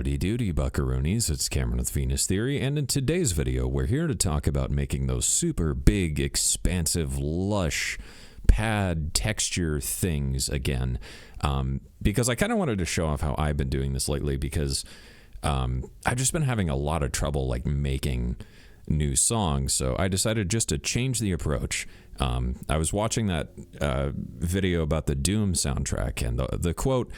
Howdy doody, buckaroonies. It's Cameron with Venus Theory, and in today's video, we're here to talk about making those super big, expansive, lush pad texture things again. Because I kind of wanted to show off how I've been doing this lately, because I've just been having a lot of trouble like making new songs, so I decided just to change the approach. I was watching that video about the Doom soundtrack, and the quote,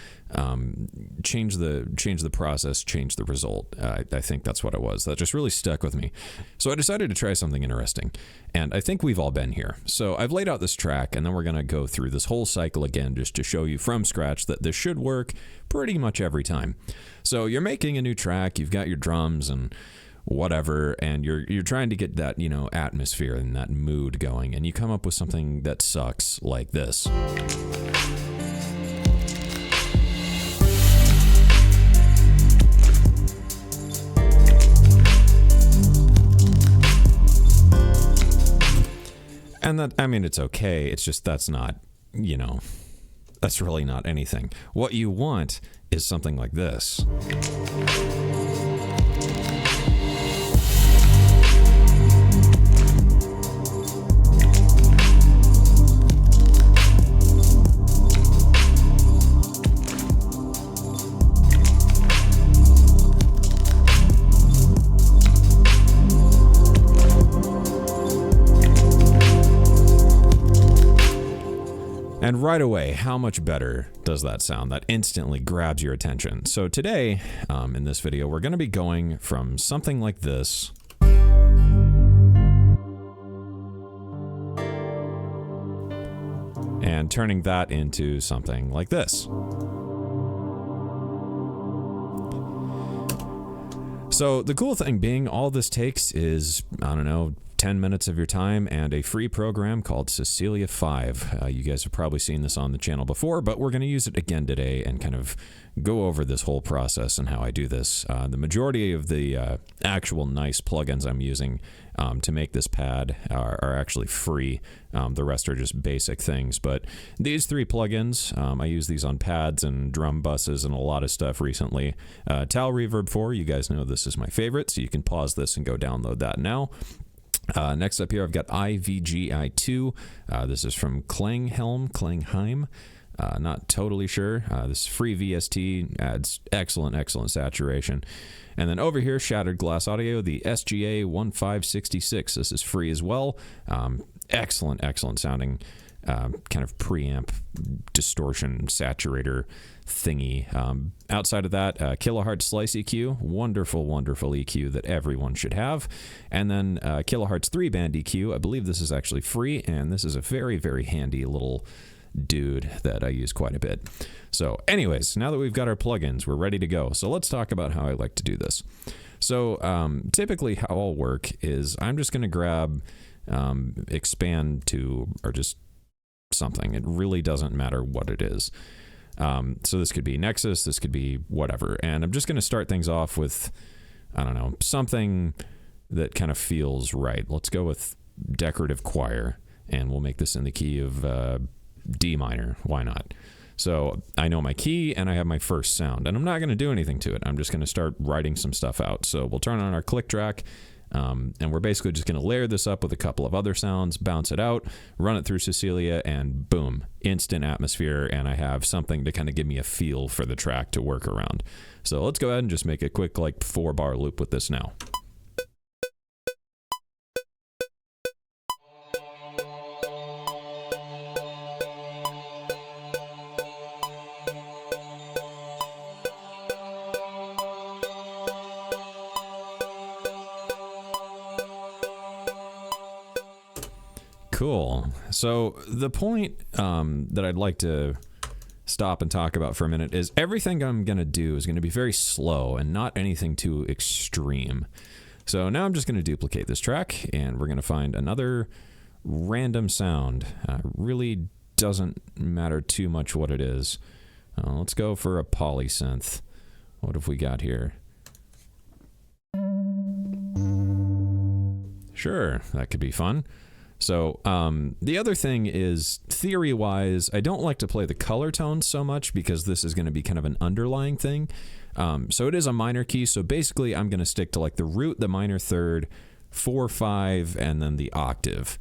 change the process, change the result. I think that's what it was. That just really stuck with me. So I decided to try something interesting, and I think we've all been here. So I've laid out this track, and then we're going to go through this whole cycle again just to show you from scratch that this should work pretty much every time. So you're making a new track, you've got your drums and whatever, and you're trying to get that, you know, atmosphere and that mood going, and you come up with something that sucks like this. And that, I mean, it's okay, it's just that's not, you know, that's really not anything. What you want is something like this. And right away, how much better does that sound? That instantly grabs your attention. So today, in this video, we're going to be going from something like this and turning that into something like this. So the cool thing being, all this takes is, I don't know, 10 minutes of your time and a free program called Cecilia 5. You guys have probably seen this on the channel before, but we're going to use it again today and kind of go over this whole process and how I do this. The majority of the actual nice plugins I'm using to make this pad are actually free. The rest are just basic things, but these three plugins, I use these on pads and drum buses and a lot of stuff recently. Tal Reverb 4, you guys know this is my favorite, so you can pause this and go download that now. Next up here, I've got IVGI2. This is from Klangheim. Not totally sure. This is free VST, adds excellent saturation. And then over here, Shattered Glass Audio, the SGA 1566. This is free as well. Excellent sounding kind of preamp distortion saturator thingy. Outside of that, Kilohertz Slice EQ, wonderful EQ that everyone should have. And then Kilohertz 3-band EQ, I believe this is actually free, and this is a very handy little dude that I use quite a bit. So anyways, now that we've got our plugins, we're ready to go. So let's talk about how I like to do this. So typically how I'll work is I'm just going to grab expand to, or just something. It really doesn't matter what it is. So this could be Nexus, this could be whatever. And I'm just going to start things off with, I don't know, something that kind of feels right. Let's go with Decorative Choir, and we'll make this in the key of D minor. Why not? So I know my key and I have my first sound, and I'm not going to do anything to it. I'm just going to start writing some stuff out. So we'll turn on our click track. And we're basically just going to layer this up with a couple of other sounds, bounce it out, run it through Cecilia, and boom, instant atmosphere, and I have something to kind of give me a feel for the track to work around. So let's go ahead and just make a quick like 4-bar loop with this now. Cool. So the point that I'd like to stop and talk about for a minute is everything I'm going to do is going to be very slow and not anything too extreme. So now I'm just going to duplicate this track, and we're going to find another random sound. Really doesn't matter too much what it is. Let's go for a polysynth. What have we got here? Sure, that could be fun. So the other thing is, theory-wise, I don't like to play the color tones so much because this is going to be kind of an underlying thing. So it is a minor key. So basically, I'm going to stick to like the root, the minor third, 4/5, and then the octave.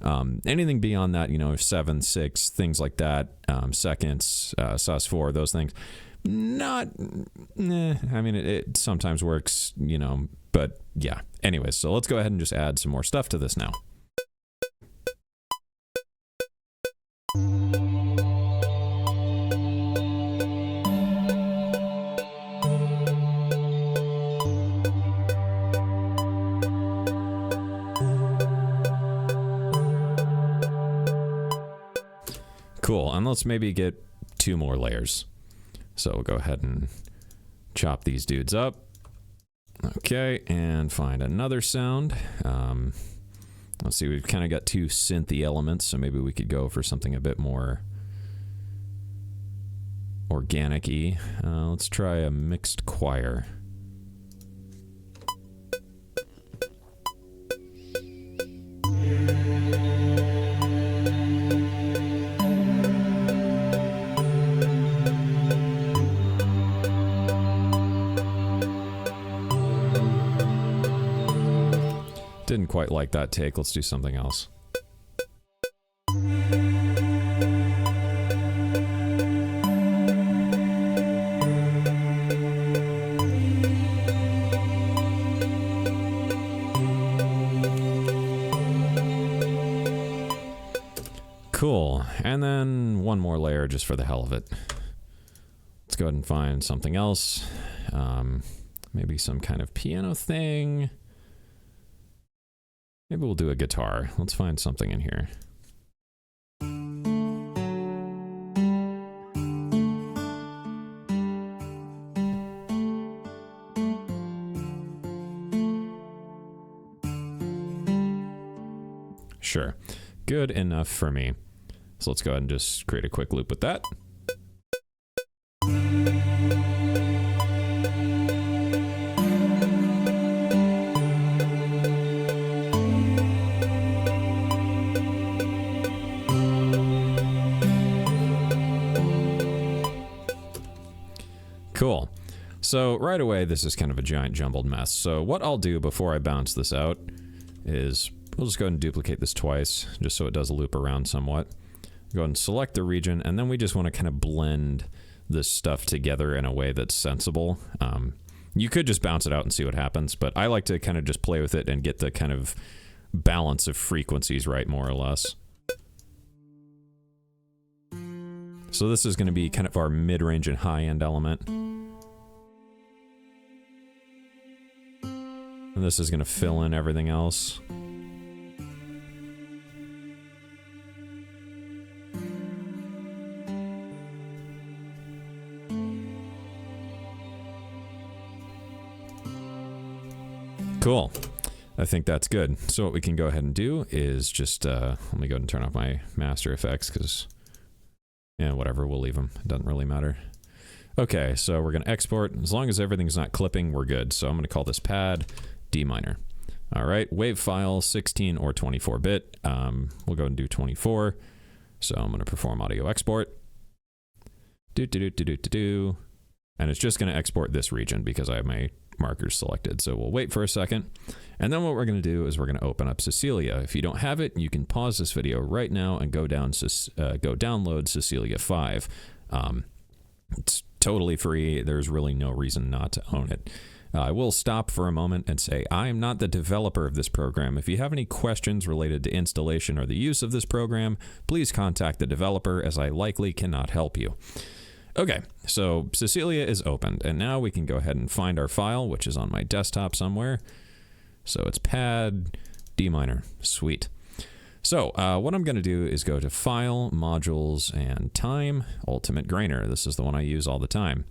Anything beyond that, you know, 7, 6, things like that, seconds, sus4, those things. Not, I mean, it sometimes works, you know, but yeah. Anyways, so let's go ahead and just add some more stuff to this now. Cool, and let's maybe get 2 more layers. So we'll go ahead and chop these dudes up. Okay, and find another sound. Let's see, we've kind of got 2 synthy elements, so maybe we could go for something a bit more organic-y. Let's try a mixed choir. Didn't quite like that take. Let's do something else. Cool. And then 1 more layer just for the hell of it. Let's go ahead and find something else. Maybe some kind of piano thing. Maybe we'll do a guitar. Let's find something in here. Sure. Good enough for me. So let's go ahead and just create a quick loop with that. Cool. So right away, this is kind of a giant jumbled mess. So what I'll do before I bounce this out is we'll just go ahead and duplicate this twice, just so it does a loop around somewhat. Go ahead and select the region, and then we just want to kind of blend this stuff together in a way that's sensible. You could just bounce it out and see what happens, but I like to kind of just play with it and get the kind of balance of frequencies right, more or less. So this is going to be kind of our mid-range and high-end element. And this is going to fill in everything else. Cool. I think that's good. So what we can go ahead and do is just, let me go ahead and turn off my master effects because, yeah, whatever, we'll leave them. It doesn't really matter. Okay, so we're going to export. As long as everything's not clipping, we're good. So I'm going to call this pad D minor. All right, wave file 16 or 24-bit. We'll go and do 24. So I'm going to perform audio export. And it's just going to export this region because I have my markers selected. So we'll wait for a second. And then what we're going to do is we're going to open up Cecilia. If you don't have it, you can pause this video right now and go download Cecilia 5. It's totally free. There's really no reason not to own it. I will stop for a moment and say I am not the developer of this program. If you have any questions related to installation or the use of this program, please contact the developer, as I likely cannot help you. Okay, so Cecilia is opened, and now we can go ahead and find our file, which is on my desktop somewhere. So it's pad D minor. Sweet. So what I'm going to do is go to File, Modules, and Time, Ultimate Grainer. This is the one I use all the time.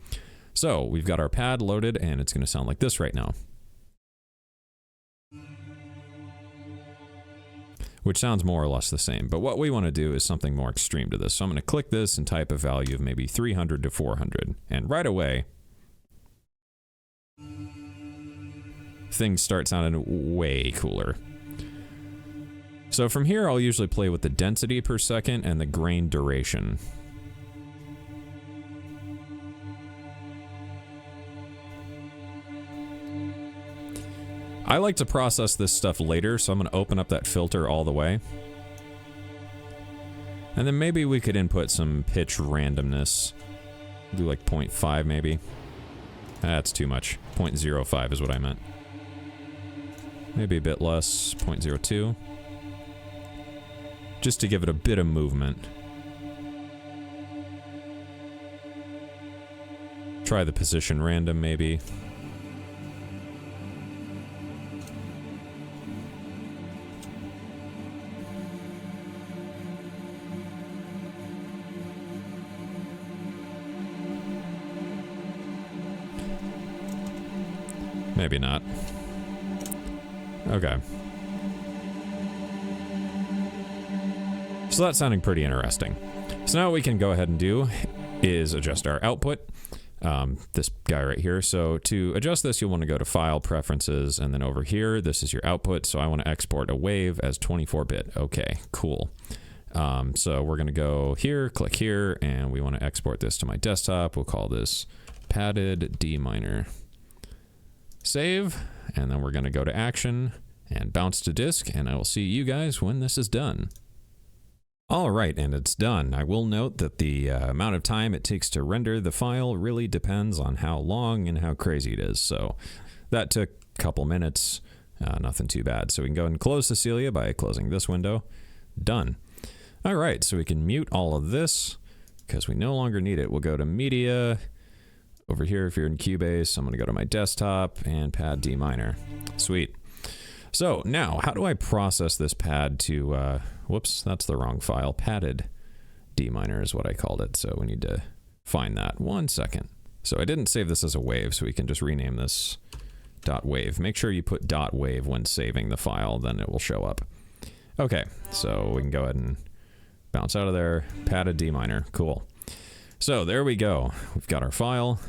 So we've got our pad loaded, and it's going to sound like this right now. Which sounds more or less the same. But what we want to do is something more extreme to this. So I'm going to click this and type a value of maybe 300 to 400. And right away, things start sounding way cooler. So from here, I'll usually play with the density per second and the grain I like to process this stuff later, so I'm going to open up that filter all the way. And then maybe we could input some pitch randomness. Do like 0.5 maybe. That's too much. 0.05 is what I meant. Maybe a bit less, 0.02. Just to give it a bit of movement. Try the position random maybe. Maybe not. Okay. So that's sounding pretty interesting. So now what we can go ahead and do is adjust our output. This guy right here. So to adjust this, you'll want to go to File, Preferences, and then over here, this is your output. So I want to export a wave as 24-bit. Okay, cool. So we're going to go here, click here, and we want to export this to my desktop. We'll call this padded D minor. Save, and then we're going to go to Action and bounce to disk, and I will see you guys when this is done. All right, and it's done. I will note that the amount of time it takes to render the file really depends on how long and how crazy it is. So that took a couple minutes, nothing too bad. So we can go and close Cecilia by closing this window. Done. All right, so we can mute all of this because we no longer need it. We'll go to Media. Over here, if you're in Cubase, I'm going to go to my desktop and pad D minor. Sweet. So now, how do I process this pad to, whoops, that's the wrong file. Padded D minor is what I called it. So we need to find that. 1 second. So I didn't save this as a wave, so we can just rename this .wave. Make sure you put .wave when saving the file, then it will show up. Okay, so we can go ahead and bounce out of there. Padded D minor. Cool. So there we go. We've got our file.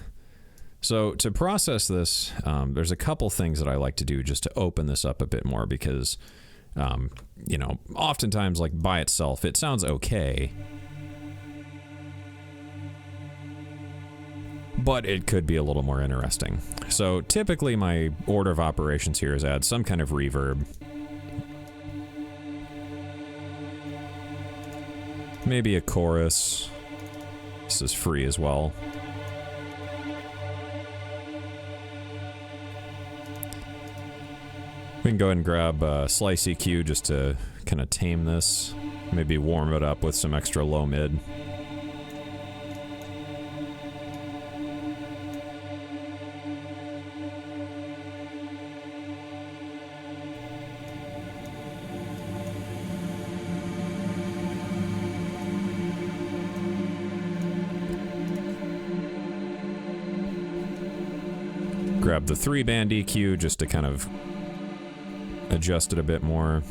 So to process this, there's a couple things that I like to do just to open this up a bit more because, you know, oftentimes like by itself, it sounds okay, but it could be a little more interesting. So typically my order of operations here is add some kind of reverb. Maybe a chorus. This is free as well. We can go ahead and grab Slice EQ just to kind of tame this. Maybe warm it up with some extra low mid. Grab the 3-band EQ just to kind of adjust it a bit more.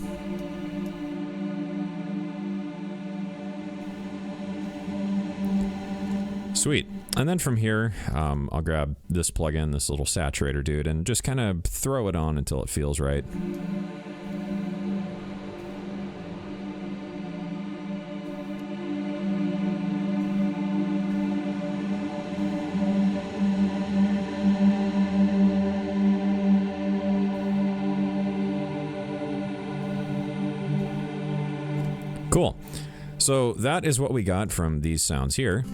Sweet. And then from here, I'll grab this plugin, this little saturator dude, and just kind of throw it on until it feels right. Cool. So that is what we got from these sounds here.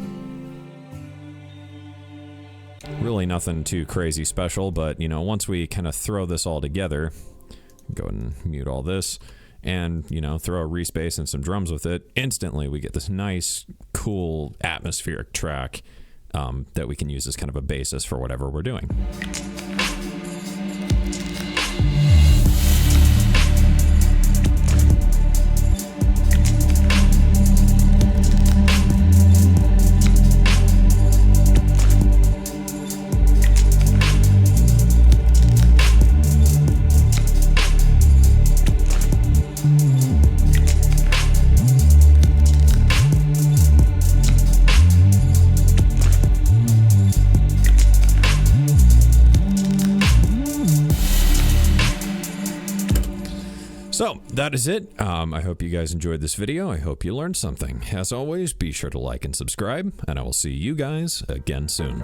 Really nothing too crazy special, but you know, once we kind of throw this all together, go ahead and mute all this, and you know, throw a respace and some drums with it, instantly we get this nice, cool, atmospheric track that we can use as kind of a basis for whatever we're doing. So that is it. I hope you guys enjoyed this video. I hope you learned something. As always, be sure to like and subscribe, and I will see you guys again soon.